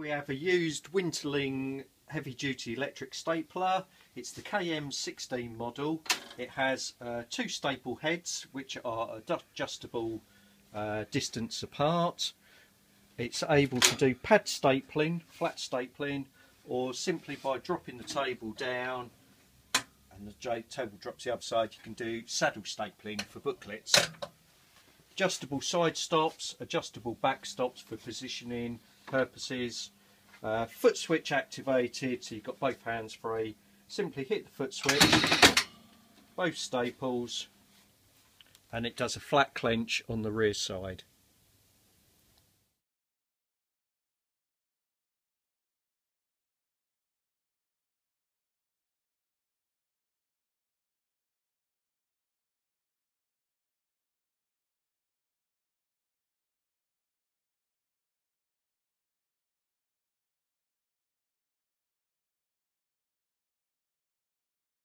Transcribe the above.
we have a used Winterling heavy duty electric stapler. It's the KM16 model. It has two staple heads which are adjustable distance apart. It's able to do pad stapling, flat stapling, or simply by dropping the table down and the table drops the other side, you can do saddle stapling for booklets. Adjustable side stops, adjustable back stops for positioning purposes. Foot switch activated, so you've got both hands free. Simply hit the foot switch, both staples, and it does a flat clench on the rear side.